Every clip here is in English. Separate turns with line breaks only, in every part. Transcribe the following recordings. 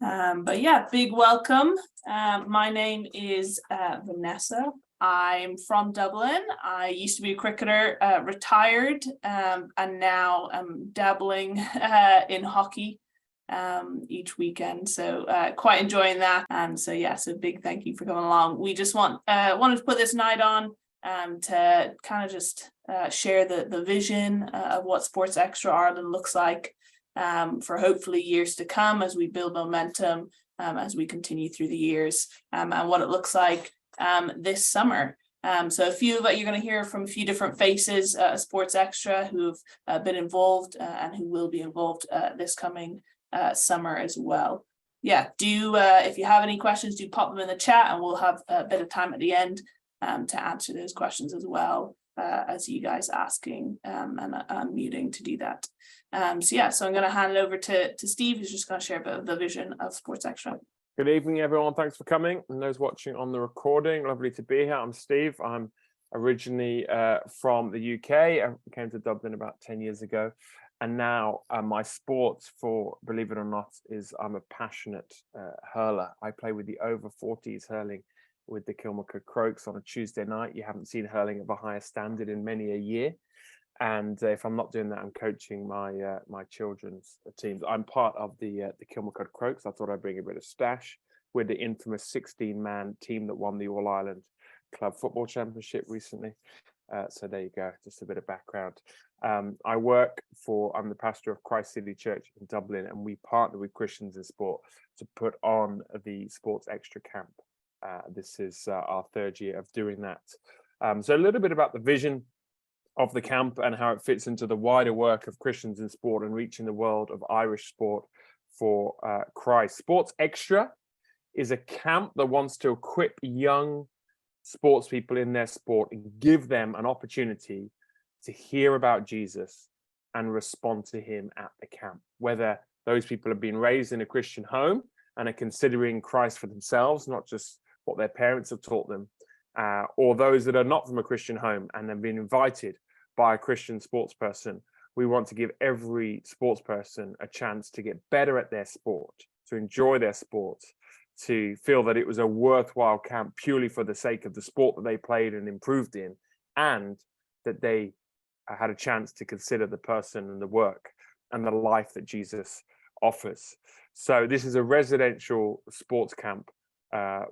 But yeah, big welcome. My name is Vanessa. I'm from Dublin. I used to be a cricketer, retired, and now I'm dabbling in hockey each weekend. So quite enjoying that. So yeah, so big thank you for coming along. We just wanted to put this night on to kind of just share the vision of what Sports Extra Ireland looks like for hopefully years to come as we build momentum as we continue through the years, and what it looks like this summer. So a few of it you're going to hear from a few different faces, Sports Extra, who've been involved and who will be involved this coming summer as well. Yeah, do if you have any questions, do pop them in the chat, and we'll have a bit of time at the end to answer those questions as well as you guys asking, and I'm muting to do that. So I'm going to hand it over to Steve, who's just going to share a bit of the vision of Sports Extra.
Good evening, everyone. Thanks for coming. And those watching on the recording, lovely to be here. I'm Steve. I'm originally from the UK. I came to Dublin about 10 years ago. And now my sport, believe it or not, is I'm a passionate hurler. I play with the over 40s hurling with the Kilmacud Crokes on a Tuesday night. You haven't seen hurling of a higher standard in many a year. And if I'm not doing that, I'm coaching my children's teams. I'm part of the Kilmacud Crokes. I thought I'd bring a bit of stash with the infamous 16-man team that won the All-Ireland Club Football Championship recently. So there you go, just a bit of background. I'm the pastor of Christ City Church in Dublin, and we partner with Christians in Sport to put on the Sports Extra Camp. This is our third year of doing that. So a little bit about the vision of the camp and how it fits into the wider work of Christians in Sport and reaching the world of Irish sport for Christ. Sports Extra is a camp that wants to equip young sports people in their sport and give them an opportunity to hear about Jesus and respond to him at the camp. Whether those people have been raised in a Christian home and are considering Christ for themselves, not just what their parents have taught them, or those that are not from a Christian home and have been invited by a Christian sports person. We want to give every sports person a chance to get better at their sport, to enjoy their sport, to feel that it was a worthwhile camp purely for the sake of the sport that they played and improved in, and that they had a chance to consider the person and the work and the life that Jesus offers. So this is a residential sports camp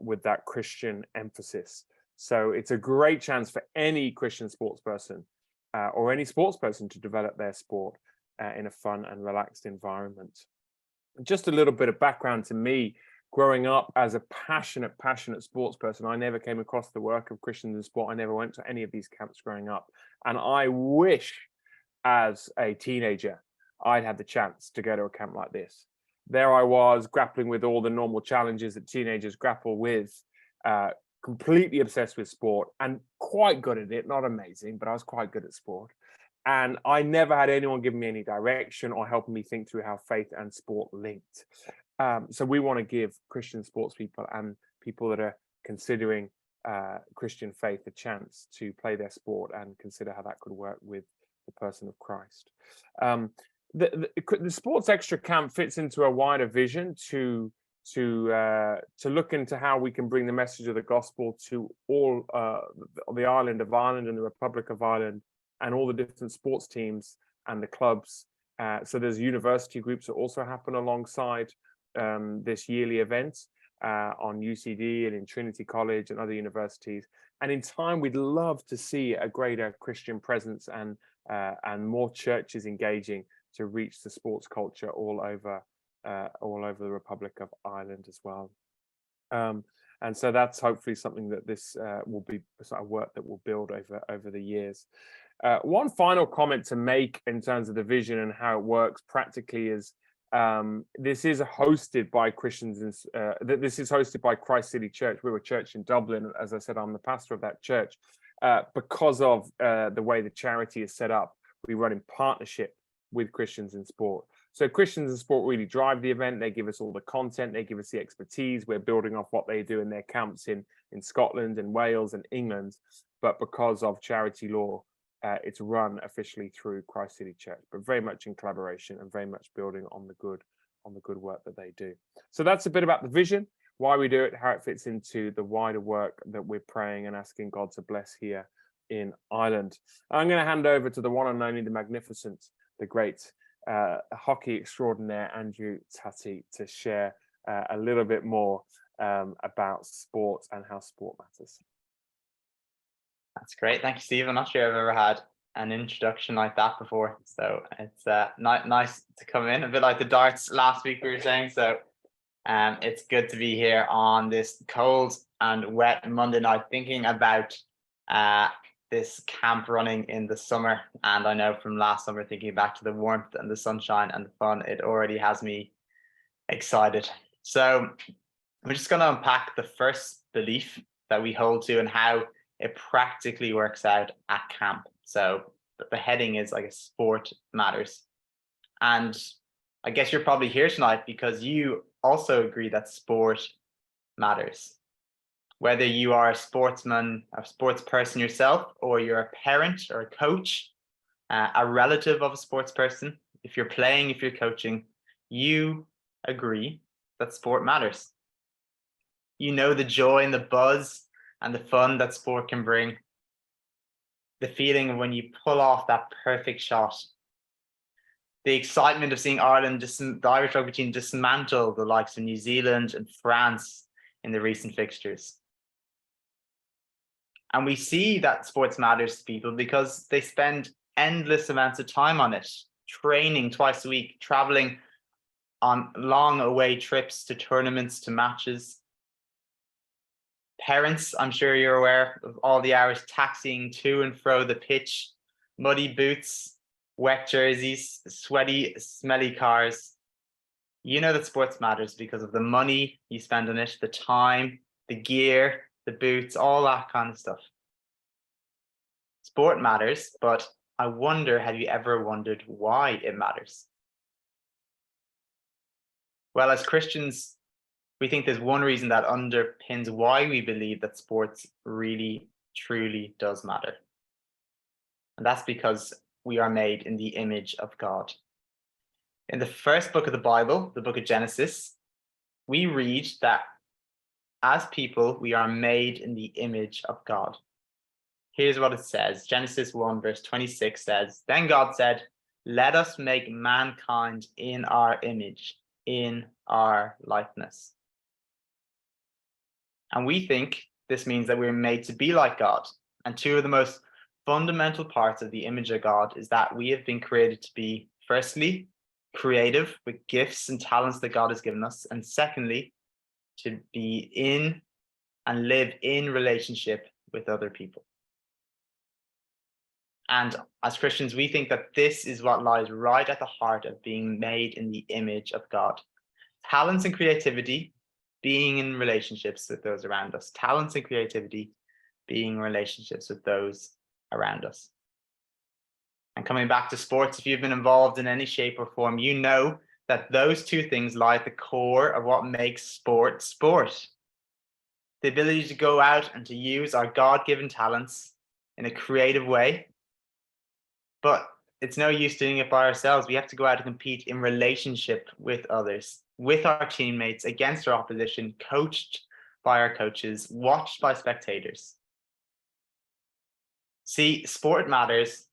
with that Christian emphasis. So it's a great chance for any Christian sports person or any sports person to develop their sport in a fun and relaxed environment. Just a little bit of background to me. Growing up as a passionate sports person, I never came across the work of Christians in Sport. I never went to any of these camps growing up. And I wish as a teenager, I'd had the chance to go to a camp like this. There I was grappling with all the normal challenges that teenagers grapple with, completely obsessed with sport and quite good at it, not amazing, but I was quite good at sport. And I never had anyone giving me any direction or helping me think through how faith and sport linked. So we want to give Christian sports people and people that are considering Christian faith a chance to play their sport and consider how that could work with the person of Christ. The Sports Extra Camp fits into a wider vision to look into how we can bring the message of the gospel to all the island of Ireland and the Republic of Ireland and all the different sports teams and the clubs. So there's university groups that also happen alongside this yearly event on UCD and in Trinity College and other universities. And in time, we'd love to see a greater Christian presence and more churches engaging to reach the sports culture all over the Republic of Ireland as well. And so that's hopefully something that this will be a work that will build over the years. One final comment to make in terms of the vision and how it works practically is this is hosted by Christians. This is hosted by Christ City Church. We're a church in Dublin. As I said, I'm the pastor of that church. Because of the way the charity is set up, we run in partnership with Christians in Sport. So Christians in Sport really drive the event. They give us all the content. They give us the expertise. We're building off what they do in their camps in Scotland and Wales and England. But because of charity law, it's run officially through Christ City Church, but very much in collaboration and very much building on the good on the good work that they do. So that's a bit about the vision, why we do it, how it fits into the wider work that we're praying and asking God to bless here in Ireland. I'm going to hand over to the one and only, the magnificent, the great hockey extraordinaire, Andrew Tatty, to share a little bit more about sport and how sport matters.
That's great. Thank you, Steve. I'm not sure I've ever had an introduction like that before. So it's nice to come in, a bit like the darts last week we were saying. So it's good to be here on this cold and wet Monday night, thinking about this camp running in the summer. And I know from last summer, thinking back to the warmth and the sunshine and the fun, it already has me excited. So we're just going to unpack the first belief that we hold to and how it practically works out at camp. So the heading is, I guess, sport matters. And I guess you're probably here tonight because you also agree that sport matters. Whether you are a sportsman, a sports person yourself, or you're a parent or a coach, a relative of a sports person, if you're playing, if you're coaching, you agree that sport matters. You know the joy and the buzz and the fun that sport can bring. The feeling of when you pull off that perfect shot. The excitement of seeing Ireland, the Irish rugby team, dismantle the likes of New Zealand and France in the recent fixtures. And we see that sports matters to people because they spend endless amounts of time on it, training twice a week, traveling on long away trips to tournaments, to matches. Parents, I'm sure you're aware of all the hours taxiing to and fro the pitch, muddy boots, wet jerseys, sweaty, smelly cars. You know that sports matters because of the money you spend on it, the time, the gear, the boots, all that kind of stuff. Sport matters, but I wonder, have you ever wondered why it matters? Well, as Christians, we think there's one reason that underpins why we believe that sports really, truly does matter. And that's because we are made in the image of God. In the first book of the Bible, the book of Genesis, we read that as people, we are made in the image of God. Here's what it says. Genesis 1 verse 26 says, "Then God said, let us make mankind in our image, in our likeness." And we think this means that we're made to be like God. And two of the most fundamental parts of the image of God is that we have been created to be, firstly, creative with gifts and talents that God has given us. And secondly, to be in and live in relationship with other people. And as Christians, we think that this is what lies right at the heart of being made in the image of God. Talents and creativity, being in relationships with those around us. Talents and creativity, being in relationships with those around us. And coming back to sports, if you've been involved in any shape or form, you know that those two things lie at the core of what makes sport sport. The ability to go out and to use our God-given talents in a creative way. But it's no use doing it by ourselves. We have to go out and compete in relationship with others, with our teammates, against our opposition, coached by our coaches, watched by spectators. See, sport matters,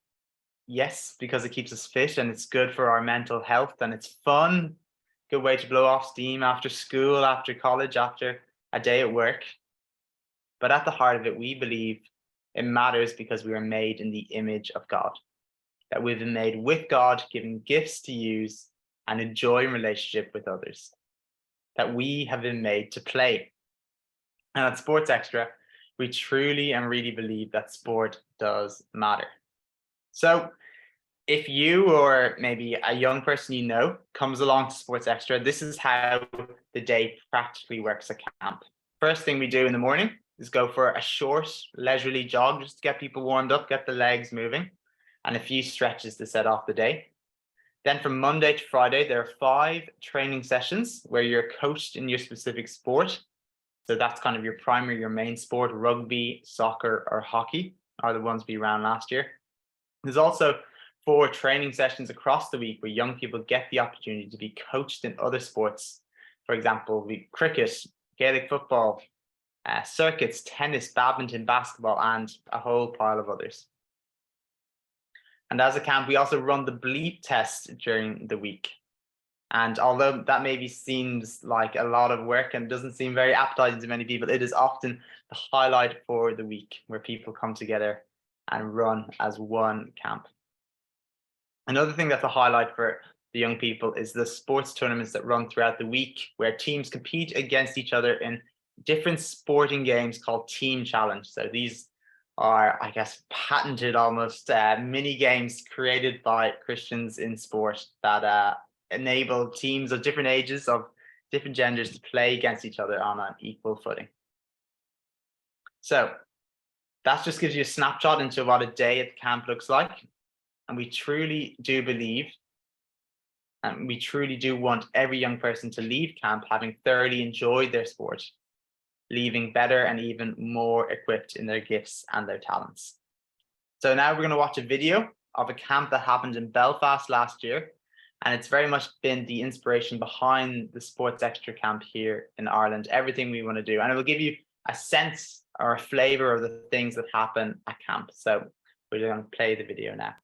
yes, because it keeps us fit and it's good for our mental health and it's fun. Good way to blow off steam after school, after college, after a day at work. But at the heart of it, we believe it matters because we are made in the image of God. That we've been made with God, given gifts to use and enjoy in relationship with others. That we have been made to play. And at Sports Extra, we truly and really believe that sport does matter. So if you or maybe a young person you know comes along to Sports Extra, this is how the day practically works at camp. First thing we do in the morning is go for a short, leisurely jog just to get people warmed up, get the legs moving, and a few stretches to set off the day. Then from Monday to Friday, there are 5 training sessions where you're coached in your specific sport. So that's kind of your primary, your main sport. Rugby, soccer, or hockey are the ones we ran last year. There's also 4 training sessions across the week where young people get the opportunity to be coached in other sports. For example, cricket, Gaelic football, circuits, tennis, badminton, basketball, and a whole pile of others. And as a camp, we also run the bleep test during the week. And although that maybe seems like a lot of work and doesn't seem very appetizing to many people, it is often the highlight for the week where people come together and run as one camp. Another thing that's a highlight for the young people is the sports tournaments that run throughout the week, where teams compete against each other in different sporting games called Team Challenge. So these are, I guess, patented almost mini games created by Christians in sport that enable teams of different ages, of different genders, to play against each other on an equal footing. So that just gives you a snapshot into what a day at the camp looks like. And we truly do believe, and we truly do want every young person to leave camp having thoroughly enjoyed their sport, leaving better and even more equipped in their gifts and their talents. So now we're going to watch a video of a camp that happened in Belfast last year. And it's very much been the inspiration behind the Sports Extra camp here in Ireland, everything we want to do. And it will give you a sense or a flavor of the things that happen at camp. So we're going to play the video now.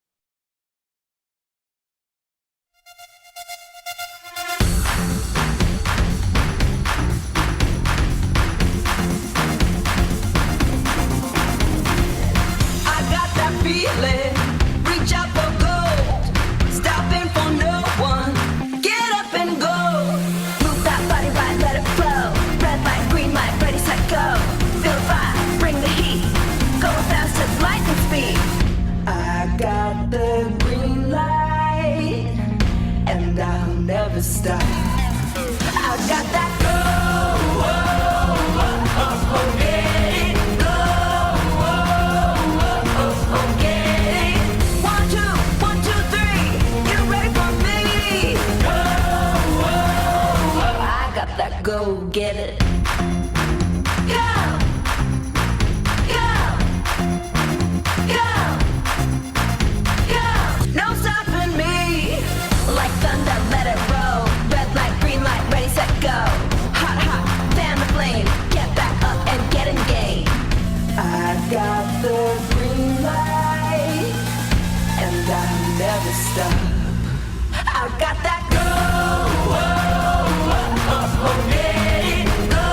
I got that feeling, reach out for gold, stopping for no one, get up and go, move that body right, let it flow, red light, green light, ready, set, go, feel the fire, bring the heat, going fast as lightning speed. I got the green light, and I'll never stop. I got that go, get it, go, get it. 1, 2, 1, 2, 3, get ready for me. I got that go, get it. Go, no stopping me. Like thunder, let it roll. Red light, green light, ready, set, go. Hot, hot, fan the flame. Get back up and get in game. I got the green light, and I'll never stop. I got that go, get it, go,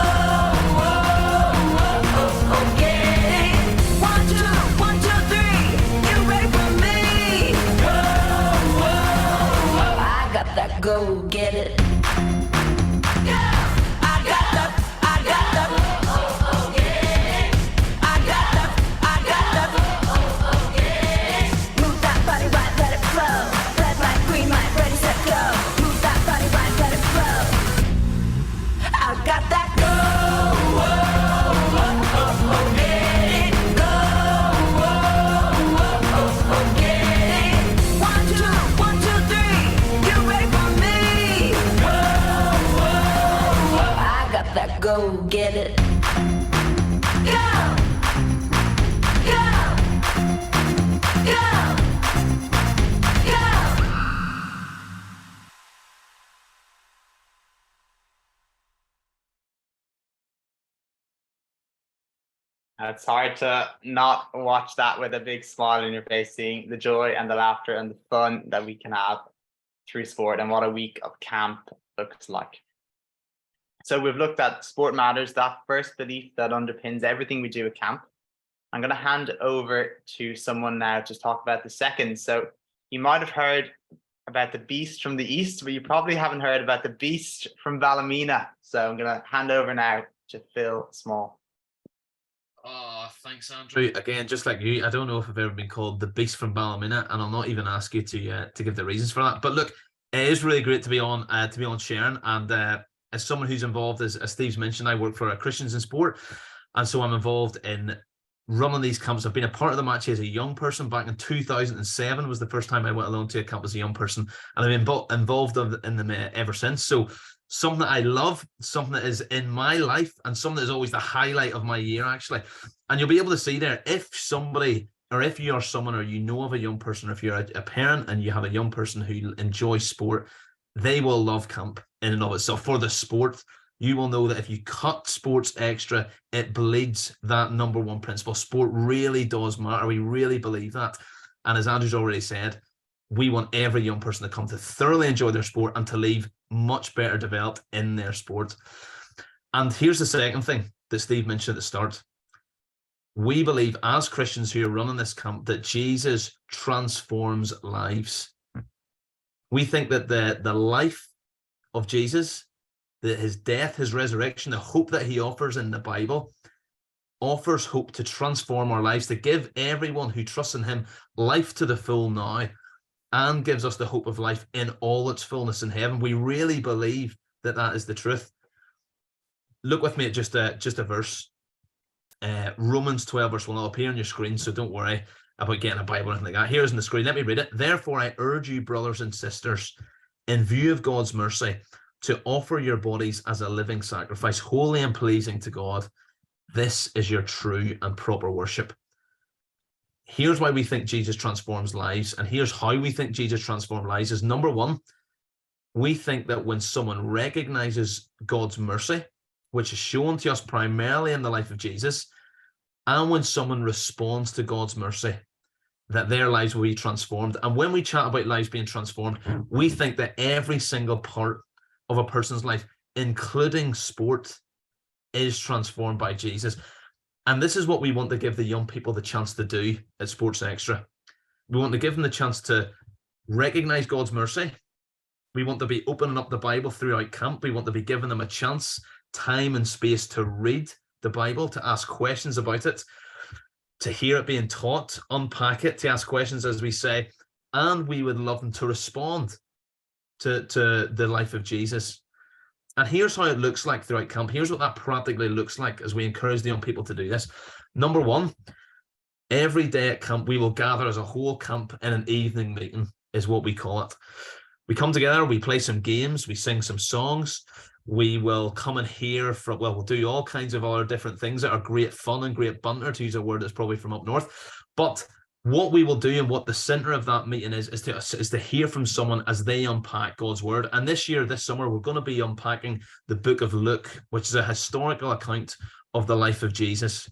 get it. 1, 2, 1, 2, 3, get ready for me. I got that go, get it. I got that, I got that, I got that, move that body right, let it flow. Red light, green light, ready, set, go. Move that body right, let it flow. I got that go, get it, go, get it. 1, 2, 1, 2, 3, get ready for me. I got that go, get it. Go, go.
It's hard to not watch that with a big smile on your face, seeing the joy and the laughter and the fun that we can have through sport and what a week of camp looks like. So we've looked at sport matters, that first belief that underpins everything we do at camp. I'm going to hand over to someone now to talk about the second. So you might have heard about the beast from the east, but you probably haven't heard about the beast from Ballymena. So I'm going to hand over now to Phil Small.
Oh, thanks, Andrew. Again, just like you, I don't know if I've ever been called the beast from Ballymena, and I'll not even ask you to give the reasons for that. But look, it is really great to be on sharing, and as someone who's involved, as Steve's mentioned, I work for Christians in Sport, and so I'm involved in running these camps. I've been a part of them actually as a young person. Back in 2007 was the first time I went alone to a camp as a young person, and I've been involved in them ever since. So something that I love, something that is in my life, and something that is always the highlight of my year, actually. And you'll be able to see there, if somebody or if you are someone, or you know of a young person, or if you're a parent and you have a young person who enjoys sport, they will love camp in and of itself. For the sport, you will know that if you cut sports extra, it bleeds that number one principle. Sport really does matter. We really believe that. And as Andrew's already said, we want every young person to come to thoroughly enjoy their sport and to leave much better developed in their sport. And here's the second thing that Steve mentioned at the start. We believe as Christians who are running this camp that Jesus transforms lives. We think that the life of Jesus, that his death, his resurrection, the hope that he offers in the Bible, offers hope to transform our lives, to give everyone who trusts in him life to the full now, and gives us the hope of life in all its fullness in heaven. We really believe that that is the truth. Look with me at just a verse. Romans 12 verse 1 will appear on your screen, so don't worry about getting a Bible or anything like that. Here's on the screen. Let me read it. Therefore, I urge you, brothers and sisters, in view of God's mercy, to offer your bodies as a living sacrifice, holy and pleasing to God. This is your true and proper worship. Here's why we think Jesus transforms lives, and here's how we think Jesus transforms lives. Is number one, we think that when someone recognizes God's mercy, which is shown to us primarily in the life of Jesus, and when someone responds to God's mercy, that their lives will be transformed. And when we chat about lives being transformed, we think that every single part of a person's life, including sport, is transformed by Jesus. And this is what we want to give the young people the chance to do at Sports Extra. We want to give them the chance to recognize God's mercy. We want to be opening up the Bible throughout camp. We want to be giving them a chance, time and space to read the Bible, to ask questions about it, to hear it being taught, unpack it, to ask questions as we say, and we would love them to respond to the life of Jesus. And here's how it looks like throughout camp. Here's what that practically looks like as we encourage the young people to do this. Number one, every day at camp, we will gather as a whole camp in an evening meeting, is what we call it. We come together, we play some games, we sing some songs, we will come and hear from, well, we'll do all kinds of other different things that are great fun and great banter, to use a word that's probably from up north. But what we will do, and what the center of that meeting is to hear from someone as they unpack God's word. And this summer, we're going to be unpacking the book of Luke, which is a historical account of the life of Jesus.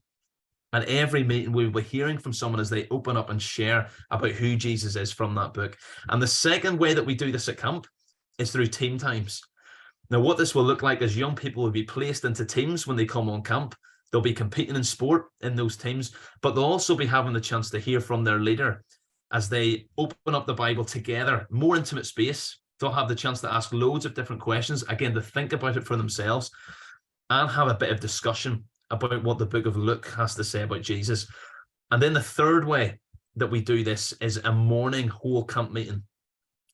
And every meeting we will be hearing from someone as they open up and share about who Jesus is from that book. And the second way that we do this at camp is through team times. Now, what this will look like is young people will be placed into teams when they come on camp. They'll be competing in sport in those teams, but they'll also be having the chance to hear from their leader as they open up the Bible together, more intimate space. They'll have the chance to ask loads of different questions, again, to think about it for themselves and have a bit of discussion about what the book of Luke has to say about Jesus. And then the third way that we do this is a morning whole camp meeting.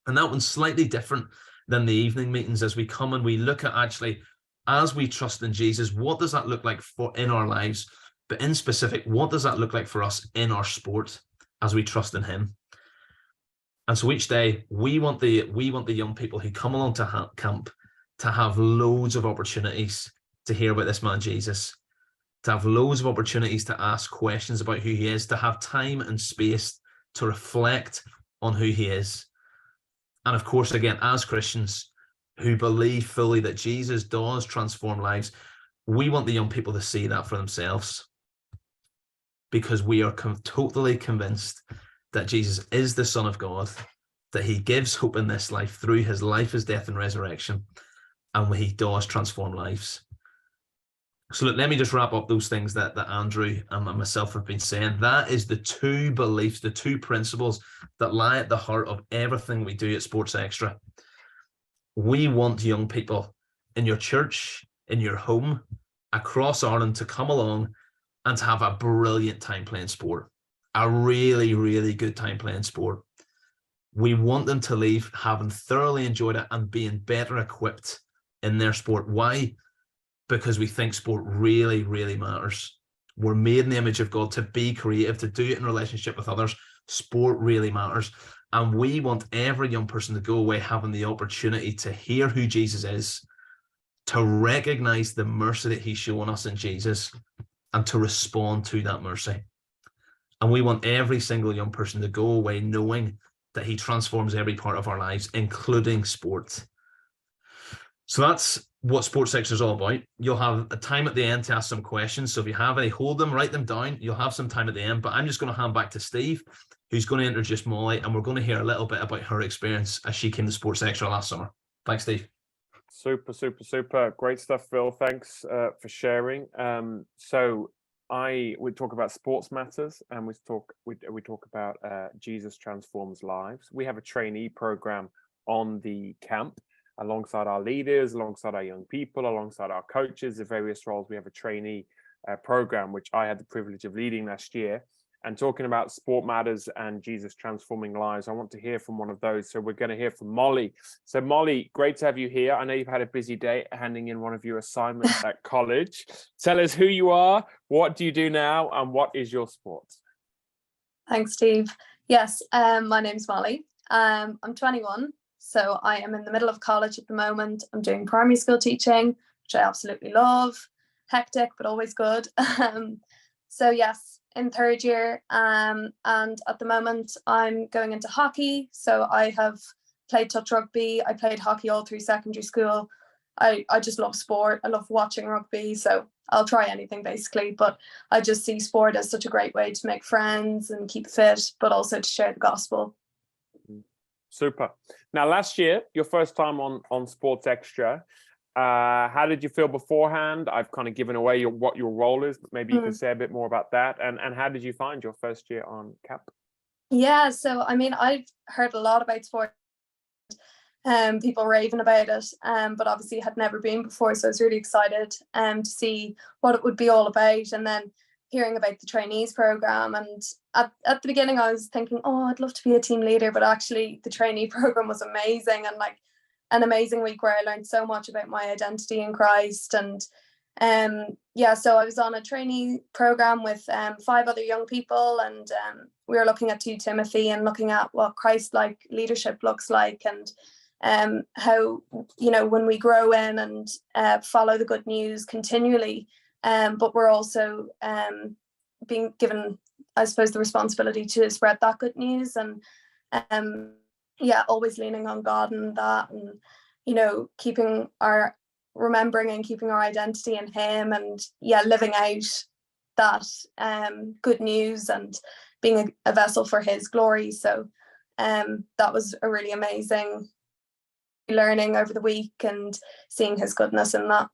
And that one's slightly different than the evening meetings, as we come and we look at actually, as we trust in Jesus, what does that look like in our lives? But in specific, what does that look like for us in our sport as we trust in him? And so each day we want the young people who come along to camp to have loads of opportunities to hear about this man Jesus, to have loads of opportunities to ask questions about who he is, to have time and space to reflect on who he is. And of course, again, as Christians who believe fully that Jesus does transform lives, we want the young people to see that for themselves, because we are totally convinced that Jesus is the Son of God, that he gives hope in this life through his life, his death and resurrection, and he does transform lives. So look, let me just wrap up those things that Andrew and myself have been saying. That is the two beliefs, the two principles that lie at the heart of everything we do at Sports Extra. We want young people in your church, in your home, across Ireland to come along and to have a brilliant time playing sport, a really, really good time playing sport. We want them to leave having thoroughly enjoyed it and being better equipped in their sport. Why? Because we think sport really, really matters. We're made in the image of God to be creative, to do it in relationship with others. Sport really matters. And we want every young person to go away having the opportunity to hear who Jesus is, to recognize the mercy that he's shown us in Jesus, and to respond to that mercy. And we want every single young person to go away knowing that he transforms every part of our lives, including sport. So that's what Sports Extra is all about. You'll have a time at the end to ask some questions. So if you have any, hold them, write them down. You'll have some time at the end, but I'm just going to hand back to Steve, who's going to introduce Molly, and we're going to hear a little bit about her experience as she came to Sports Extra last summer. Thanks, Steve.
Super. Great stuff, Phil. Thanks for sharing. So we talk about sports matters, and we talk about Jesus transforms lives. We have a trainee program on the camp alongside our leaders, alongside our young people, alongside our coaches, the various roles. We have a trainee program, which I had the privilege of leading last year. And talking about sport matters and Jesus transforming lives, I want to hear from one of those. So we're going to hear from Molly. So Molly, great to have you here. I know you've had a busy day handing in one of your assignments at college. Tell us who you are, what do you do now, and what is your sport?
Thanks, Steve. Yes, my name's Molly. I'm 21, so I am in the middle of college at the moment. I'm doing primary school teaching, which I absolutely love. Hectic, but always good. So yes, in third year, and at the moment I'm going into hockey. So I have played touch rugby. I played hockey all through secondary school. I just love sport. I love watching rugby, so I'll try anything basically, but I just see sport as such a great way to make friends and keep fit, but also to share the gospel.
Super. Now, last year, your first time on Sports Extra, how did you feel beforehand? I've kind of given away what your role is, but maybe you can say a bit more about that. And how did you find your first year on camp?
Yeah, so I mean, I've heard a lot about sport, people raving about it, but obviously had never been before, so I was really excited to see what it would be all about. And then hearing about the trainees program, and at the beginning I was thinking, oh, I'd love to be a team leader, but actually the trainee program was amazing, and like an amazing week where I learned so much about my identity in Christ. And yeah, so I was on a trainee program with 5 other young people, and we were looking at 2 Timothy and looking at what Christ-like leadership looks like, and how, you know, when we grow in and follow the good news continually, but we're also being given, I suppose, the responsibility to spread that good news, and yeah, always leaning on God and that, and, you know, remembering and keeping our identity in Him, and yeah, living out that good news and being a vessel for His glory. So that was a really amazing learning over the week and seeing His goodness in that.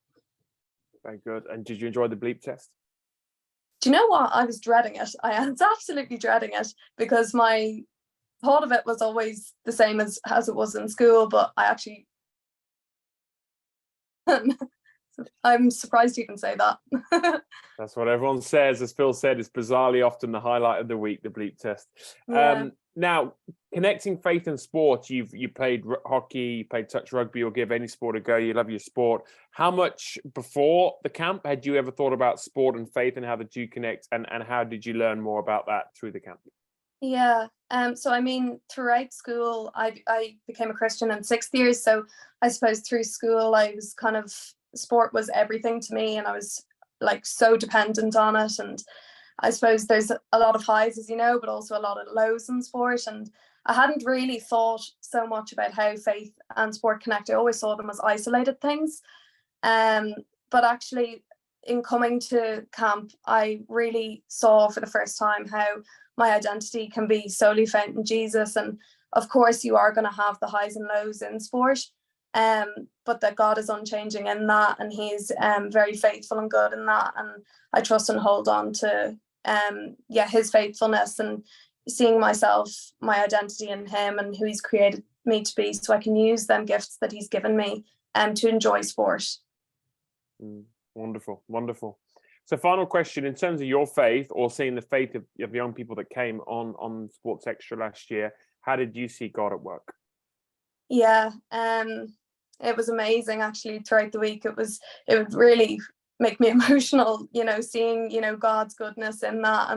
Very good. And did you enjoy the bleep test?
Do you know what? I was dreading it. I was absolutely dreading it, because my thought of it was always the same as it was in school, but I actually I'm surprised you can say that.
That's what everyone says. As Phil said, it's bizarrely often the highlight of the week, the bleep test.
Yeah.
Now, connecting faith and sport, you played hockey, you played touch rugby, or give any sport a go. You love your sport. How much before the camp had you ever thought about sport and faith, and how did you connect, and how did you learn more about that through the camp?
Yeah. So I mean, throughout school, I became a Christian in 6th year. So I suppose through school, I was kind of, sport was everything to me, and I was like so dependent on it. And I suppose there's a lot of highs, as you know, but also a lot of lows in sport. And I hadn't really thought so much about how faith and sport connect. I always saw them as isolated things. But actually, in coming to camp, I really saw for the first time how my identity can be solely found in Jesus. And of course, you are going to have the highs and lows in sport, but that God is unchanging in that, and He's very faithful and good in that. And I trust and hold on to His faithfulness, and seeing myself, my identity in Him and who He's created me to be, so I can use them gifts that He's given me to enjoy sport.
Wonderful. So final question, in terms of your faith, or seeing the faith of young people that came on Sports Extra last year, how did you see God at work?
Yeah, it was amazing actually throughout the week. It would really make me emotional, you know, seeing, you know, God's goodness in that.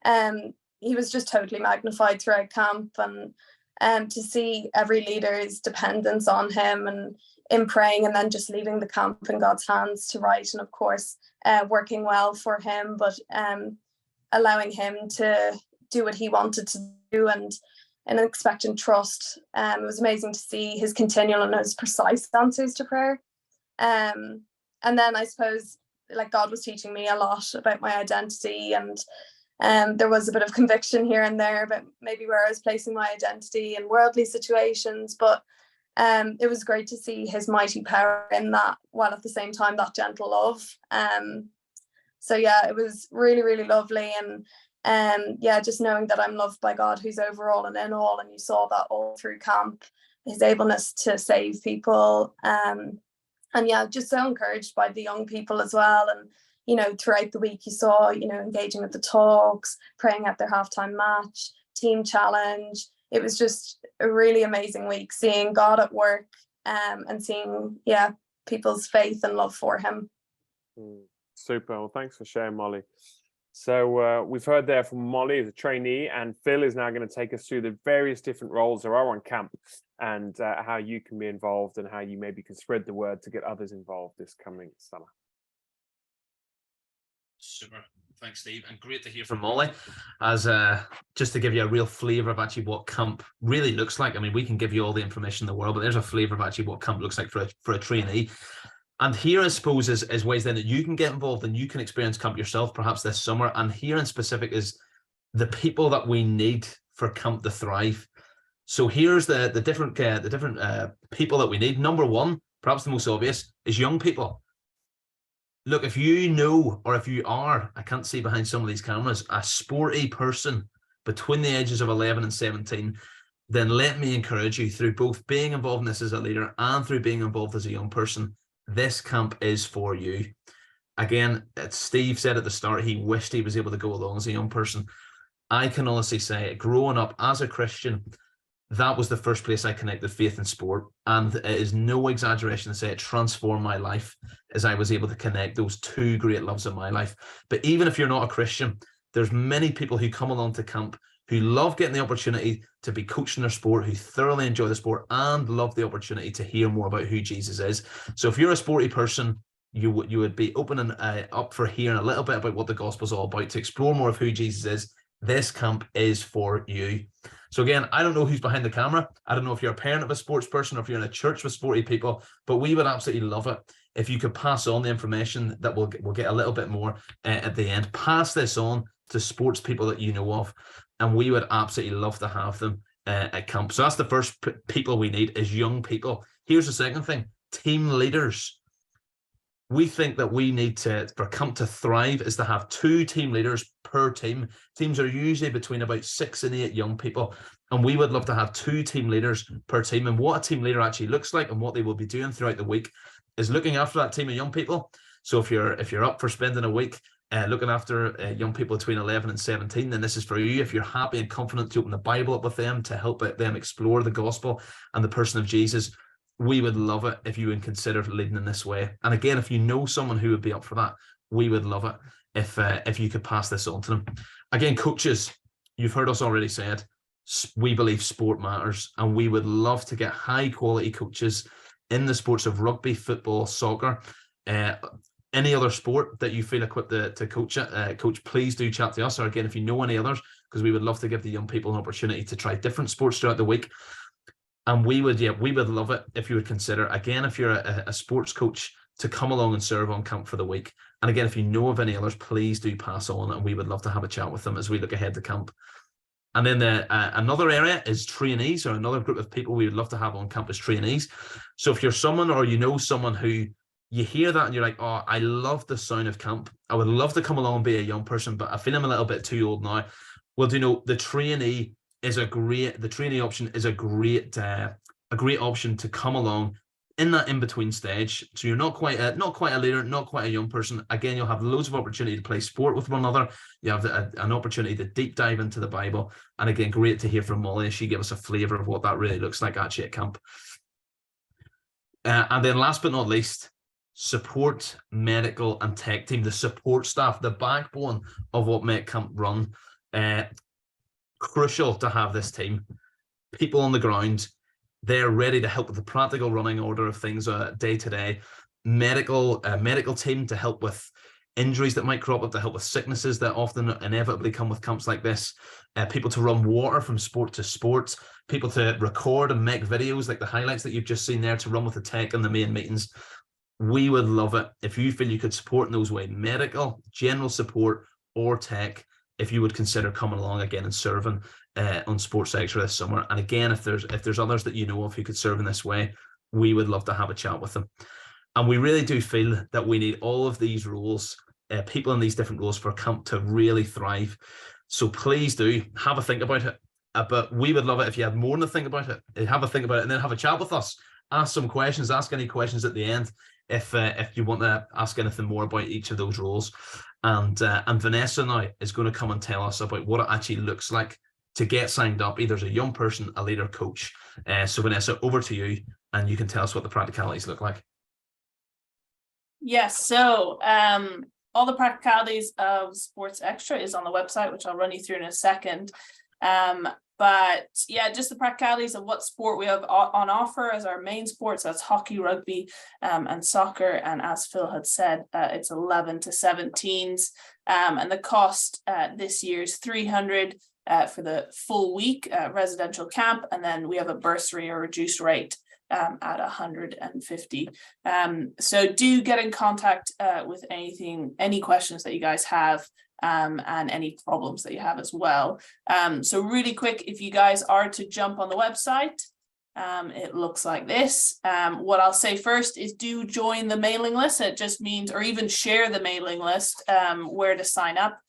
And He was just totally magnified throughout camp, and to see every leader's dependence on Him, and in praying, and then just leaving the camp in God's hands to write, and of course working well for Him. But allowing him to do what he wanted to do and expectant trust. It was amazing to see his continual and his precise answers to prayer. And then I suppose like God was teaching me a lot about my identity, and there was a bit of conviction here and there about maybe where I was placing my identity in worldly situations, but it was great to see his mighty power in that, while at the same time that gentle love. So yeah, it was really, really lovely. And yeah, just knowing that I'm loved by God, who's over all and in all, and you saw that all through camp, his ableness to save people. And yeah, just so encouraged by the young people as well. And you know, throughout the week you saw, you know, engaging with the talks, praying at their halftime match, team challenge. It was just a really amazing week, seeing God at work, and seeing, yeah, people's faith and love for him.
Super. Well, thanks for sharing, Molly. So we've heard there from Molly as a trainee, and Phil is now going to take us through the various different roles there are on camp, and how you can be involved and how you maybe can spread the word to get others involved this coming summer.
Super. Thanks, Steve. And great to hear from Molly. As just to give you a real flavour of actually what camp really looks like. I mean, we can give you all the information in the world, but there's a flavour of actually what camp looks like for a trainee. And here, I suppose, is ways then that you can get involved and you can experience camp yourself, perhaps this summer. And here in specific is the people that we need for camp to thrive. So here's the different people that we need. Number one, perhaps the most obvious, is young people. Look, if you know, or if you are, I can't see behind some of these cameras, a sporty person between the ages of 11 and 17, then let me encourage you, through both being involved in this as a leader and through being involved as a young person, this camp is for you. Again, as Steve said at the start, he wished he was able to go along as a young person. I can honestly say, growing up as a Christian, that was the first place I connected faith and sport. And it is no exaggeration to say it transformed my life, as I was able to connect those two great loves of my life. But even if you're not a Christian, there's many people who come along to camp who love getting the opportunity to be coached in their sport, who thoroughly enjoy the sport and love the opportunity to hear more about who Jesus is. So if you're a sporty person, you would be opening up for hearing a little bit about what the gospel's all about, to explore more of who Jesus is. This camp is for you. So again, I don't know who's behind the camera. I don't know if you're a parent of a sports person or if you're in a church with sporty people, but we would absolutely love it if you could pass on the information that we'll get a little bit more at the end. Pass this on to sports people that you know of, and we would absolutely love to have them at camp. So that's the first people we need, is young people. Here's the second thing, team leaders. We think that we need for camp to thrive is to have 2 team leaders per team. Teams are usually between about 6 and 8 young people, and we would love to have 2 team leaders per team. And what a team leader actually looks like and what they will be doing throughout the week is looking after that team of young people. So if you're up for spending a week looking after young people between 11 and 17, then this is for you. If you're happy and confident to open the Bible up with them, to help them explore the gospel and the person of Jesus, we would love it if you would consider leading in this way. And again, if you know someone who would be up for that, we would love it if you could pass this on to them. Again, coaches, you've heard us already say it, we believe sport matters, and we would love to get high quality coaches in the sports of rugby, football, soccer, any other sport that you feel equipped to coach, please do chat to us. Or again, if you know any others, because we would love to give the young people an opportunity to try different sports throughout the week. And we would love it if you would consider, again, if you're a sports coach, to come along and serve on camp for the week. And again, if you know of any others, please do pass on, and we would love to have a chat with them as we look ahead to camp. And then another area is trainees, or another group of people we would love to have on campus, trainees. So if you're someone, or you know someone who you hear that and you're like, oh, I love the sound of camp, I would love to come along and be a young person, but I feel I'm a little bit too old now. Well, do you know, the trainee option is a great option to come along in that in-between stage. So you're not quite a leader, not quite a young person. Again, you'll have loads of opportunity to play sport with one another. You have an opportunity to deep dive into the Bible. And again, great to hear from Molly. She gave us a flavour of what that really looks like actually at camp. And then last but not least, support, medical and tech team, the support staff, the backbone of what make camp run. Crucial to have this team, people on the ground. They're ready to help with the practical running order of things day to day. Medical team to help with injuries that might crop up, to help with sicknesses that often inevitably come with camps like this, people to run water from sport to sport, people to record and make videos like the highlights that you've just seen there, to run with the tech in the main meetings. We would love it if you feel you could support in those ways, medical, general support, or tech, if you would consider coming along again and serving on Sports Extra this summer. And again, if there's others that you know of who could serve in this way, we would love to have a chat with them. And we really do feel that we need all of these roles, people in these different roles, for camp to really thrive. So please do have a think about it. But we would love it if you had more than a think about it. Have a think about it and then have a chat with us. Ask some questions, ask any questions at the end if you want to ask anything more about each of those roles. And Vanessa now is going to come and tell us about what it actually looks like to get signed up, either as a young person, a leader, coach. So Vanessa, over to you, and you can tell us what the practicalities look like.
Yes, so all the practicalities of Sports Extra is on the website, which I'll run you through in a second. But yeah, just the practicalities of what sport we have on offer as our main sports. That's hockey, rugby, and soccer. And as Phil had said, it's 11 to 17s. And the cost this year is $300 for the full week residential camp. And then we have a bursary or reduced rate at $150. So do get in contact with any questions that you guys have, and any problems that you have as well. So really quick, if you guys are to jump on the website, it looks like this. What I'll say first is do join the mailing list. It just means, or even share the mailing list, where to sign up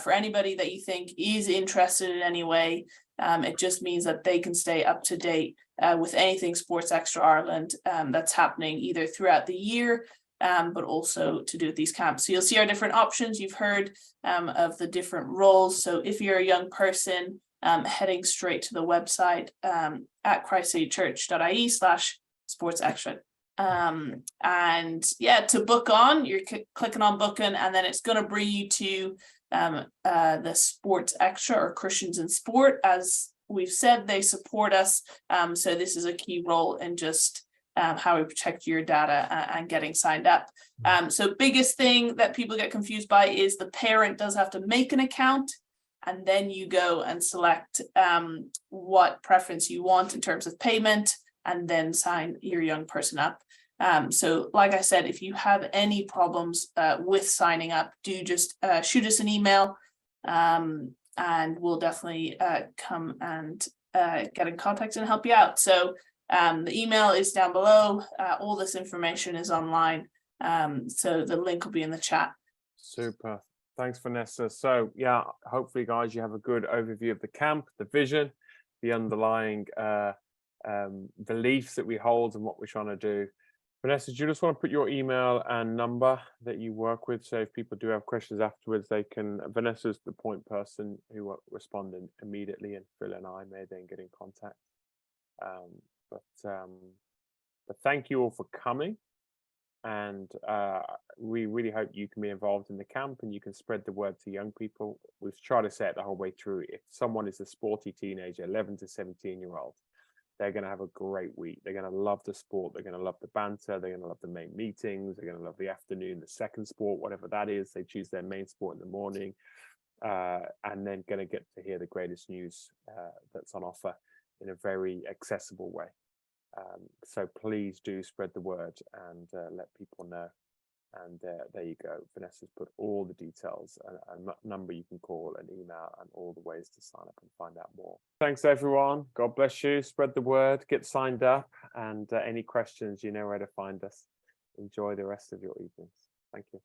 for anybody that you think is interested in any way. It just means that they can stay up to date with anything Sports Extra Ireland that's happening either throughout the year, but also to do with these camps. So you'll see our different options. You've heard of the different roles. So if you're a young person, heading straight to the website at christcitychurch.ie/sports extra. And yeah, to book on, you're clicking on booking, and then it's going to bring you to the Sports Extra or Christians in Sport. As we've said, they support us. So this is a key role in just how we protect your data and getting signed up. So biggest thing that people get confused by is the parent does have to make an account, and then you go and select what preference you want in terms of payment, and then sign your young person up. So like I said, if you have any problems with signing up, do just shoot us an email, and we'll definitely come and get in contact and help you out. So the email is down below. All this information is online. So the link will be in the chat.
Super. Thanks, Vanessa. So yeah, hopefully guys, you have a good overview of the camp, the vision, the underlying beliefs that we hold and what we're trying to do. Vanessa, do you just want to put your email and number that you work with, so if people do have questions afterwards, they can, Vanessa's the point person who will respond immediately, and Phil and I may then get in contact. But thank you all for coming, and we really hope you can be involved in the camp and you can spread the word to young people. We've tried to say it the whole way through. If someone is a sporty teenager, 11 to 17-year-old, they're going to have a great week. They're going to love the sport. They're going to love the banter. They're going to love the main meetings. They're going to love the afternoon, the second sport, whatever that is. They choose their main sport in the morning, and then going to get to hear the greatest news that's on offer in a very accessible way. So please do spread the word and let people know. And there you go. Vanessa's put all the details, a number you can call, an email, and all the ways to sign up and find out more. Thanks, everyone. God bless you. Spread the word, get signed up, and any questions, you know where to find us. Enjoy the rest of your evenings. Thank you.